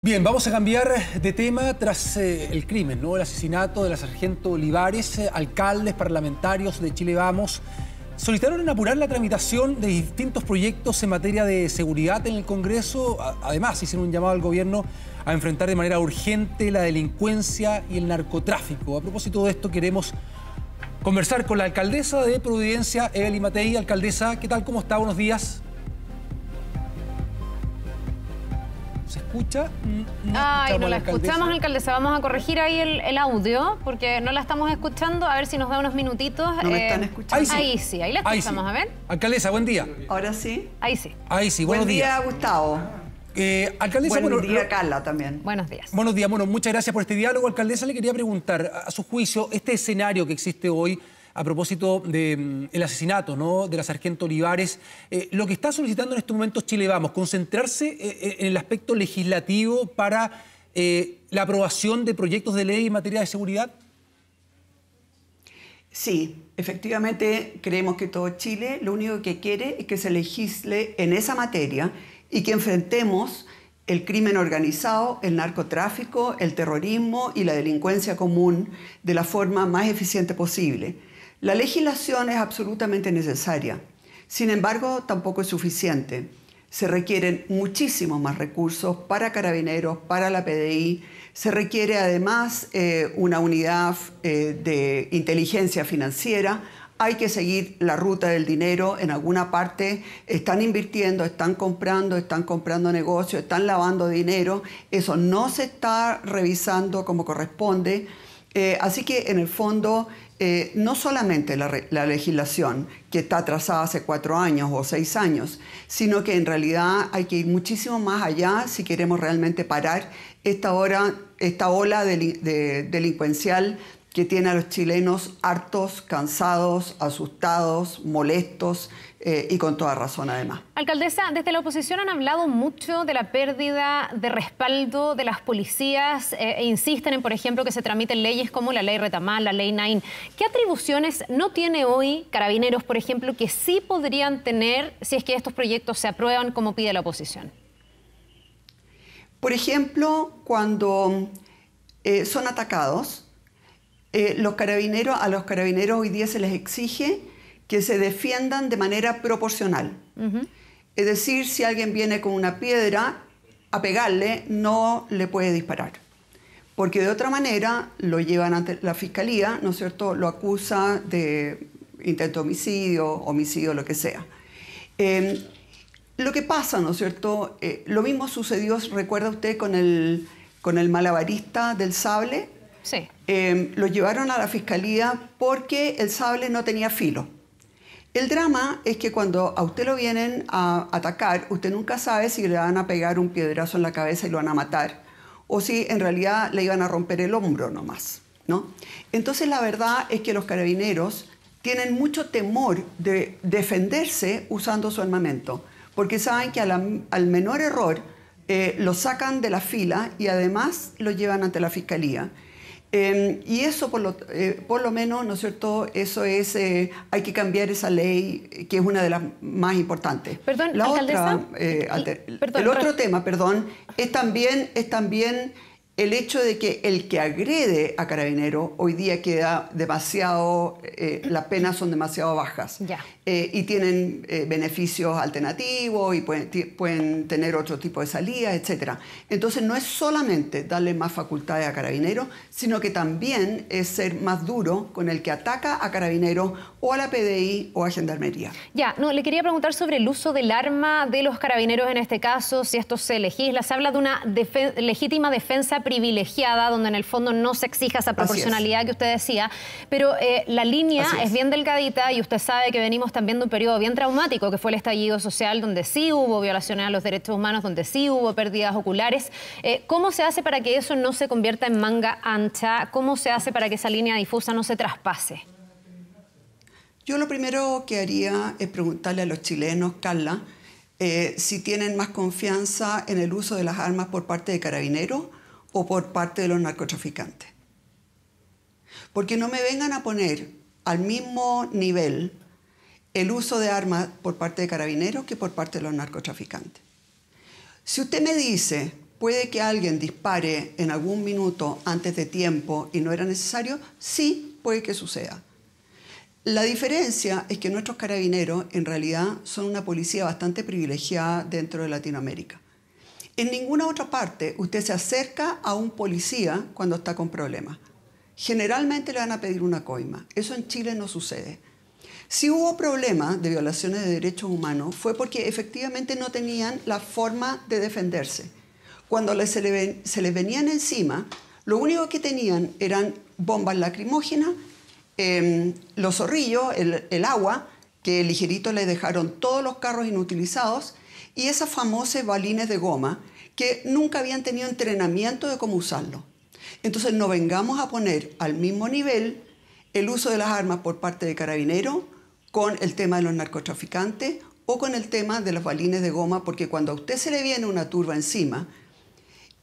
Bien, vamos a cambiar de tema tras el crimen, ¿no? El asesinato de la sargento Olivares. Alcaldes, parlamentarios de Chile Vamos solicitaron apurar la tramitación de distintos proyectos en materia de seguridad en el Congreso. Además, hicieron un llamado al gobierno a enfrentar de manera urgente la delincuencia y el narcotráfico. A propósito de esto, queremos conversar con la alcaldesa de Providencia, Evelyn Matei. Alcaldesa, ¿qué tal? ¿Cómo está? Buenos días. ¿Se escucha? Ay, no la escuchamos, alcaldesa. Vamos a corregir ahí el audio, porque no la estamos escuchando. A ver si nos da unos minutitos. ¿No me están escuchando? Ahí sí, ahí la escuchamos, a ver. Alcaldesa, buen duen ¿Ahora sí? Ahí sí. Ahí sí, buenos días. Buen día, Gustavo. Alcaldesa, buen día, Carla, también. Buenos días. Buenos días. Bueno, muchas gracias por este diálogo. Alcaldesa, le quería preguntar, a su juicio, este escenario que existe hoy a propósito del asesinato, ¿no?, de la sargento Olivares, lo que está solicitando en estos momentos Chile Vamos, concentrarse en el aspecto legislativo para la aprobación de proyectos de ley en materia de seguridad. Sí, efectivamente creemos que todo Chile lo único que quiere es que se legisle en esa materia y que enfrentemos el crimen organizado, el narcotráfico, el terrorismo y la delincuencia común de la forma más eficiente posible. La legislación es absolutamente necesaria. Sin embargo, tampoco es suficiente. Se requieren muchísimos más recursos para Carabineros, para la PDI. Se requiere además una unidad de inteligencia financiera. Hay que seguir la ruta del dinero. En alguna parte están invirtiendo, están comprando negocios, están lavando dinero. Eso no se está revisando como corresponde. Así que en el fondo no solamente la legislación que está atrasada hace 4 años o 6 años, sino que en realidad hay que ir muchísimo más allá si queremos realmente parar esta ola delincuencial que tiene a los chilenos hartos, cansados, asustados, molestos y con toda razón además. Alcaldesa, desde la oposición han hablado mucho de la pérdida de respaldo de las policías e insisten en, por ejemplo, que se tramiten leyes como la ley Retamal, la ley Nain. ¿Qué atribuciones no tiene hoy Carabineros, por ejemplo, que sí podrían tener si es que estos proyectos se aprueban como pide la oposición? Por ejemplo, cuando son atacados, a los carabineros hoy día se les exige que se defiendan de manera proporcional. Es decir, si alguien viene con una piedra a pegarle, no le puede disparar. Porque de otra manera lo llevan ante la fiscalía, ¿no es cierto?, lo acusa de intento de homicidio, lo que sea. Lo que pasa, ¿no es cierto?, lo mismo sucedió, ¿recuerda usted con el malabarista del sable? Sí. Lo llevaron a la fiscalía porque el sable no tenía filo. El drama es que cuando a usted lo vienen a atacar, usted nunca sabe si le van a pegar un piedrazo en la cabeza y lo van a matar, o si en realidad le iban a romper el hombro nomás, ¿no? Entonces la verdad es que los carabineros tienen mucho temor de defenderse usando su armamento, porque saben que al menor error lo sacan de la fila y además lo llevan ante la fiscalía. Y eso por lo menos, ¿no es cierto?, eso es, hay que cambiar esa ley, que es una de las más importantes. Perdón, la alcaldesa. El otro tema, es también el hecho de que el que agrede a Carabineros hoy día queda demasiado, las penas son demasiado bajas. Y tienen beneficios alternativos y pueden tener otro tipo de salida, etc. Entonces no es solamente darle más facultades a Carabineros, sino que también es ser más duro con el que ataca a Carabineros o a la PDI o a Gendarmería. Le quería preguntar sobre el uso del arma de los Carabineros en este caso, si esto se legisla. Se habla de una legítima defensa privilegiada, donde en el fondo no se exija esa proporcionalidad que usted decía, pero la línea es bien delgadita y usted sabe que venimos también de un periodo bien traumático, que fue el estallido social, donde sí hubo violaciones a los derechos humanos, donde sí hubo pérdidas oculares. ¿Cómo se hace para que eso no se convierta en manga ancha? ¿Cómo se hace para que esa línea difusa no se traspase? Yo lo primero que haría es preguntarle a los chilenos, Carla, si tienen más confianza en el uso de las armas por parte de Carabineros o por parte de los narcotraficantes. Porque no me vengan a poner al mismo nivel el uso de armas por parte de Carabineros que por parte de los narcotraficantes. Si usted me dice ¿Puede que alguien dispare en algún minuto antes de tiempo y no era necesario? Sí, puede que suceda. La diferencia es que nuestros carabineros en realidad son una policía bastante privilegiada dentro de Latinoamérica. En ninguna otra parte usted se acerca a un policía cuando está con problemas. Generalmente le van a pedir una coima. Eso en Chile no sucede. Si hubo problemas de violaciones de derechos humanos fue porque efectivamente no tenían la forma de defenderse. Cuando se les venían encima, lo único que tenían eran bombas lacrimógenas, los zorrillos, el agua, que ligerito les dejaron todos los carros inutilizados, y esas famosas balines de goma que nunca habían tenido entrenamiento de cómo usarlo. Entonces no vengamos a poner al mismo nivel el uso de las armas por parte de carabineros con el tema de los narcotraficantes o con el tema de los balines de goma, porque cuando a usted se le viene una turba encima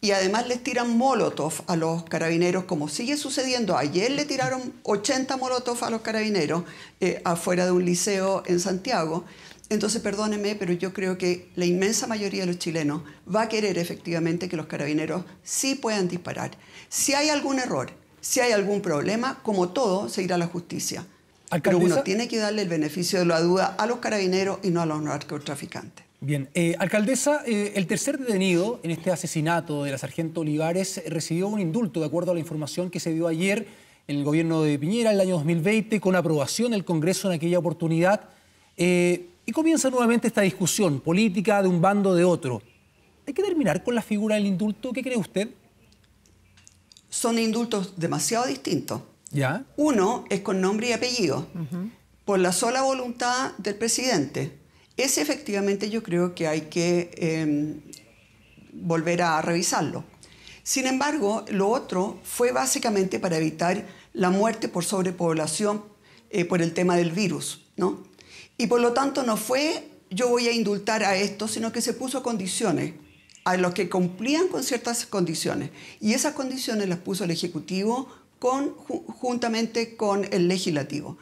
y además les tiran molotov a los carabineros, como sigue sucediendo, ayer le tiraron 80 molotov a los carabineros afuera de un liceo en Santiago. Entonces, perdónenme, pero yo creo que la inmensa mayoría de los chilenos va a querer efectivamente que los carabineros sí puedan disparar. Si hay algún error, si hay algún problema, como todo, se irá a la justicia. Pero uno tiene que darle el beneficio de la duda a los carabineros y no a los narcotraficantes. Bien, alcaldesa, el tercer detenido en este asesinato de la sargento Olivares recibió un indulto, de acuerdo a la información que se dio ayer en el gobierno de Piñera, el año 2020, con aprobación del Congreso en aquella oportunidad. Y comienza nuevamente esta discusión política de un bando o de otro. ¿Hay que terminar con la figura del indulto? ¿Qué cree usted? Son indultos demasiado distintos. ¿Ya? Uno es con nombre y apellido, por la sola voluntad del presidente. Ese efectivamente yo creo que hay que volver a revisarlo. Sin embargo, lo otro fue básicamente para evitar la muerte por sobrepoblación por el tema del virus, ¿no? Y por lo tanto no fue yo voy a indultar a esto, sino que se puso condiciones a los que cumplían con ciertas condiciones. Y esas condiciones las puso el Ejecutivo juntamente con el Legislativo.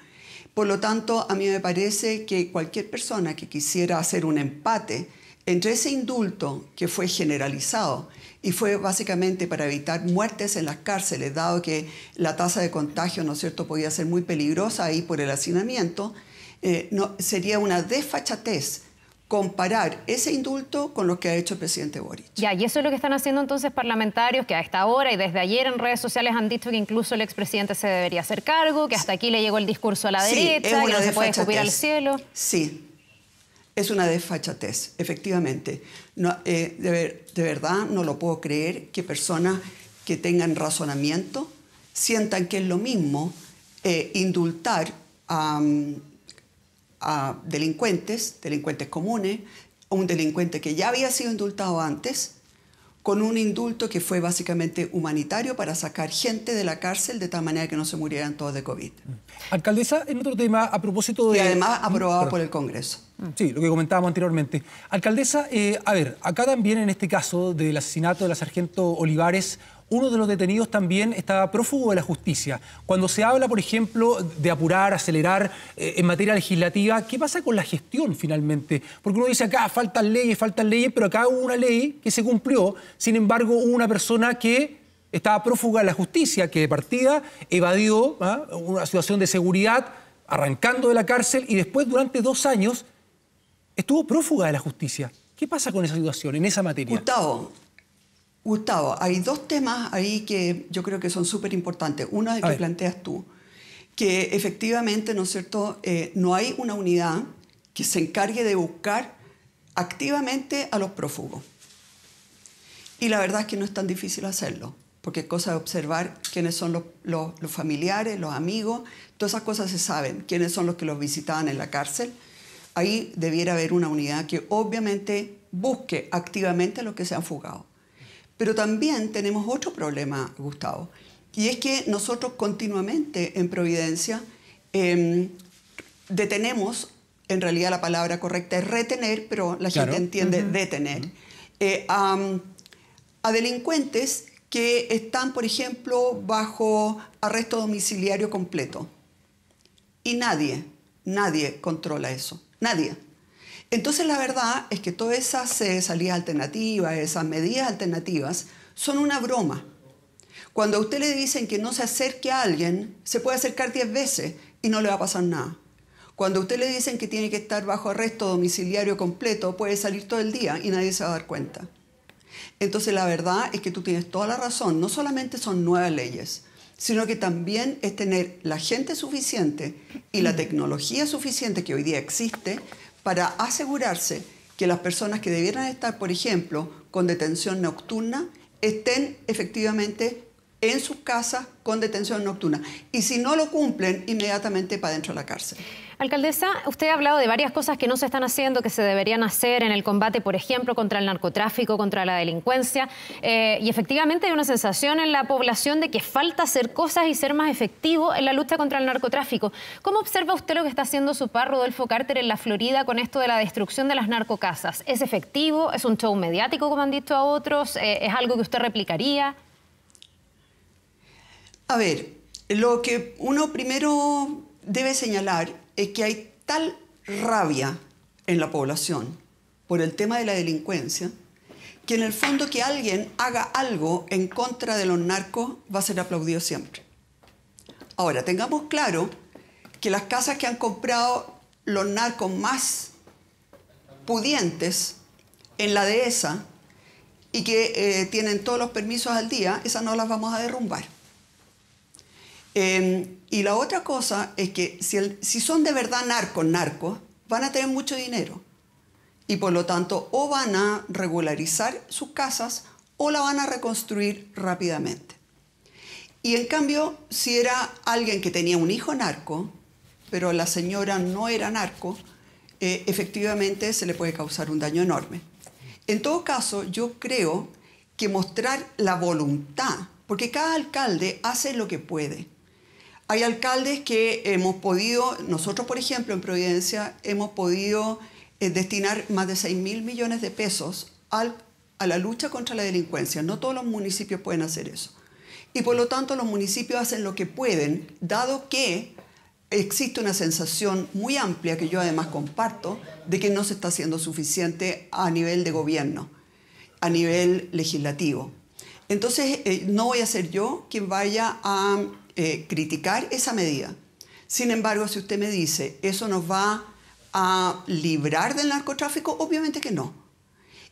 Por lo tanto, a mí me parece que cualquier persona que quisiera hacer un empate entre ese indulto que fue generalizado y fue básicamente para evitar muertes en las cárceles, dado que la tasa de contagio, ¿no es cierto?, podía ser muy peligrosa ahí por el hacinamiento, sería una desfachatez comparar ese indulto con lo que ha hecho el presidente Boric. Ya, y eso es lo que están haciendo entonces parlamentarios que a esta hora y desde ayer en redes sociales han dicho que incluso el expresidente se debería hacer cargo, que hasta aquí le llegó el discurso a la derecha, que no se puede escupir al cielo. Sí, es una desfachatez, efectivamente. No, de verdad no lo puedo creer que personas que tengan razonamiento sientan que es lo mismo indultar a delincuentes comunes, un delincuente que ya había sido indultado antes, con un indulto que fue básicamente humanitario para sacar gente de la cárcel de tal manera que no se murieran todos de COVID. Alcaldesa, en otro tema, a propósito de... Y además aprobado por el Congreso. Sí, lo que comentábamos anteriormente. Alcaldesa, a ver, acá también en este caso del asesinato de la sargento Olivares, uno de los detenidos también estaba prófugo de la justicia. Cuando se habla, por ejemplo, de apurar, acelerar en materia legislativa, ¿qué pasa con la gestión finalmente? Porque uno dice acá faltan leyes, pero acá hubo una ley que se cumplió. Sin embargo, hubo una persona que estaba prófuga de la justicia, que de partida evadió una situación de seguridad, arrancando de la cárcel y después durante 2 años estuvo prófuga de la justicia. ¿Qué pasa con esa situación, en esa materia? Gustavo, hay 2 temas ahí que yo creo que son súper importantes. Uno es el que planteas tú, que efectivamente, ¿no es cierto?, no hay una unidad que se encargue de buscar activamente a los prófugos. Y la verdad es que no es tan difícil hacerlo, porque es cosa de observar quiénes son los familiares, los amigos, todas esas cosas se saben, quiénes son los que los visitaban en la cárcel. Ahí debiera haber una unidad que obviamente busque activamente a los que se han fugado. Pero también tenemos otro problema, Gustavo, y es que nosotros continuamente en Providencia detenemos, en realidad la palabra correcta es retener, pero la gente entiende detener, a delincuentes que están, por ejemplo, bajo arresto domiciliario completo. Y nadie controla eso, nadie. Entonces la verdad es que todas esas salidas alternativas, esas medidas alternativas, son una broma. Cuando a usted le dicen que no se acerque a alguien, se puede acercar 10 veces y no le va a pasar nada. Cuando a usted le dicen que tiene que estar bajo arresto domiciliario completo, puede salir todo el día y nadie se va a dar cuenta. Entonces la verdad es que tú tienes toda la razón. No solamente son nuevas leyes, sino que también es tener la gente suficiente y la tecnología suficiente que hoy día existe para asegurarse que las personas que debieran estar, por ejemplo, con detención nocturna, estén efectivamente en sus casas con detención nocturna. Y si no lo cumplen, inmediatamente para dentro de la cárcel. Alcaldesa, usted ha hablado de varias cosas que no se están haciendo, que se deberían hacer en el combate, por ejemplo, contra el narcotráfico, contra la delincuencia. Y efectivamente hay una sensación en la población de que falta hacer cosas y ser más efectivo en la lucha contra el narcotráfico. ¿Cómo observa usted lo que está haciendo su par, Rodolfo Carter, en la Florida con esto de la destrucción de las narcocasas? ¿Es efectivo? ¿Es un show mediático, como han dicho a otros? ¿Es algo que usted replicaría? A ver, lo que uno primero debe señalar es que hay tal rabia en la población por el tema de la delincuencia que en el fondo que alguien haga algo en contra de los narcos va a ser aplaudido siempre. Ahora, tengamos claro que las casas que han comprado los narcos más pudientes en la dehesa y que tienen todos los permisos al día, esas no las vamos a derrumbar. Y la otra cosa es que si son de verdad narcos, van a tener mucho dinero. Y por lo tanto, o van a regularizar sus casas o la van a reconstruir rápidamente. Y en cambio, si era alguien que tenía un hijo narco, pero la señora no era narco, efectivamente se le puede causar un daño enorme. En todo caso, yo creo que mostrar la voluntad, porque cada alcalde hace lo que puede. Hay alcaldes que hemos podido, nosotros por ejemplo en Providencia, hemos podido destinar más de 6.000 millones de pesos a la lucha contra la delincuencia. No todos los municipios pueden hacer eso. Y por lo tanto los municipios hacen lo que pueden, dado que existe una sensación muy amplia, que yo además comparto, de que no se está haciendo suficiente a nivel de gobierno, a nivel legislativo. Entonces no voy a ser yo quien vaya a criticar esa medida. Sin embargo, si usted me dice, ¿eso nos va a librar del narcotráfico? Obviamente que no.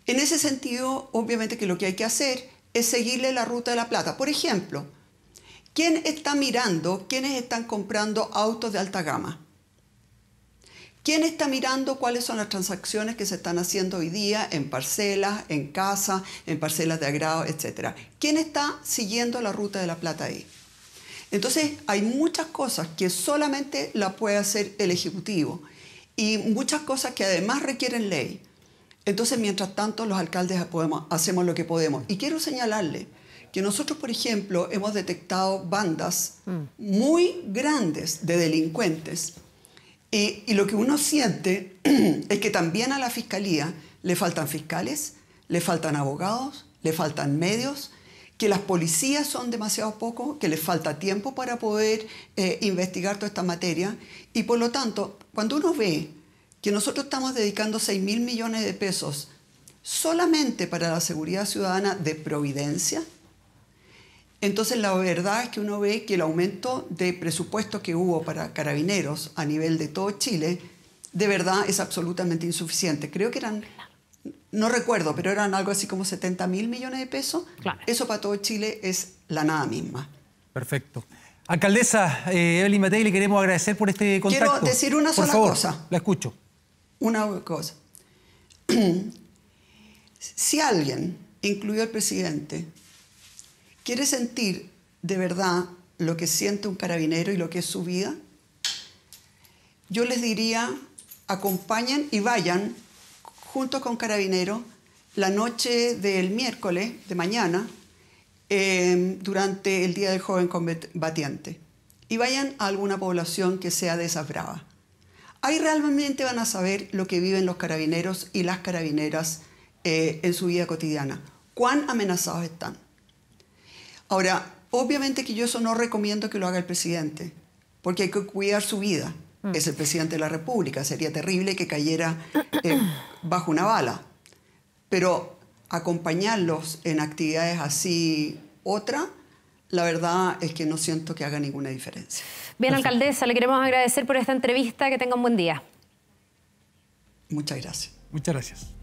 En ese sentido, obviamente que lo que hay que hacer es seguirle la ruta de la plata. Por ejemplo, ¿quién está mirando quiénes están comprando autos de alta gama? ¿Quién está mirando cuáles son las transacciones que se están haciendo hoy día en parcelas, en casas, en parcelas de agrado, etcétera? ¿Quién está siguiendo la ruta de la plata ahí? Entonces, hay muchas cosas que solamente la puede hacer el Ejecutivo y muchas cosas que además requieren ley. Entonces, mientras tanto, los alcaldes hacemos lo que podemos. Y quiero señalarle que nosotros, por ejemplo, hemos detectado bandas muy grandes de delincuentes. Y lo que uno siente es que también a la Fiscalía le faltan fiscales, le faltan abogados, le faltan medios, que las policías son demasiado pocos, que les falta tiempo para poder investigar toda esta materia. Y por lo tanto, cuando uno ve que nosotros estamos dedicando 6.000 millones de pesos solamente para la seguridad ciudadana de Providencia, entonces la verdad es que uno ve que el aumento de presupuesto que hubo para carabineros a nivel de todo Chile, de verdad es absolutamente insuficiente. Creo que eran, no recuerdo, pero eran algo así como 70.000 millones de pesos. Claro. Eso para todo Chile es la nada misma. Perfecto. Alcaldesa Evelyn Matei, le queremos agradecer por este contacto. Quiero decir una sola cosa. La escucho. Una cosa. Si alguien, incluido el presidente, quiere sentir de verdad lo que siente un carabinero y lo que es su vida, yo les diría, acompañen y vayan junto con Carabineros la noche del miércoles de mañana durante el Día del Joven Combatiente y vayan a alguna población que sea de esas bravas. Ahí realmente van a saber lo que viven los carabineros y las carabineras en su vida cotidiana, cuán amenazados están. Ahora, obviamente que yo eso no recomiendo que lo haga el presidente, porque hay que cuidar su vida. es el presidente de la República. Sería terrible que cayera bajo una bala. Pero acompañarlos en actividades así, la verdad es que no siento que haga ninguna diferencia. Bien, alcaldesa, le queremos agradecer por esta entrevista. Que tenga un buen día. Muchas gracias. Muchas gracias.